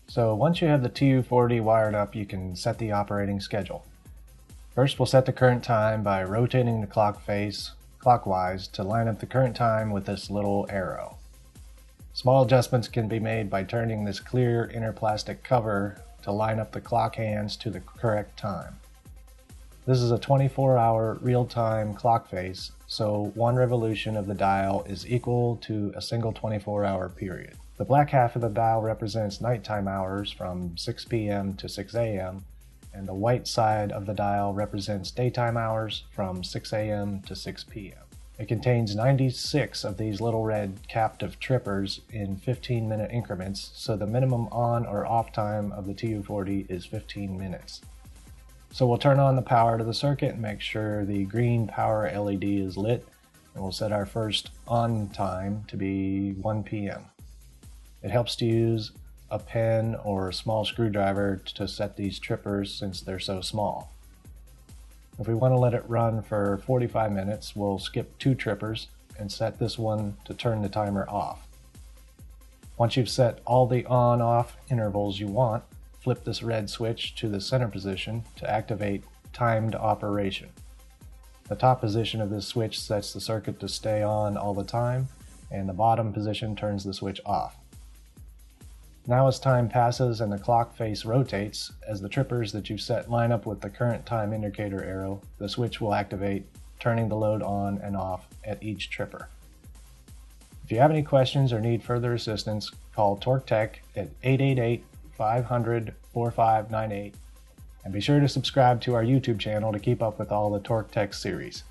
So once you have the TU40 wired up, you can set the operating schedule. First, we'll set the current time by rotating the clock face clockwise to line up the current time with this little arrow. Small adjustments can be made by turning this clear inner plastic cover to line up the clock hands to the correct time. This is a 24-hour real-time clock face, so one revolution of the dial is equal to a single 24-hour period. The black half of the dial represents nighttime hours from 6 p.m. to 6 a.m., and the white side of the dial represents daytime hours from 6 a.m. to 6 p.m. It contains 96 of these little red captive trippers in 15-minute increments, so the minimum on or off time of the TU40 is 15 minutes. So we'll turn on the power to the circuit and make sure the green power LED is lit, and we'll set our first on time to be 1 p.m. It helps to use a pen or a small screwdriver to set these trippers since they're so small. If we want to let it run for 45 minutes, we'll skip 2 trippers and set this one to turn the timer off. Once you've set all the on-off intervals you want, flip this red switch to the center position to activate timed operation. The top position of this switch sets the circuit to stay on all the time, and the bottom position turns the switch off. Now as time passes and the clock face rotates, as the trippers that you've set line up with the current time indicator arrow, the switch will activate, turning the load on and off at each tripper. If you have any questions or need further assistance, call Tork Tech at 888-500-4598, and be sure to subscribe to our YouTube channel to keep up with all the Tork Tech series.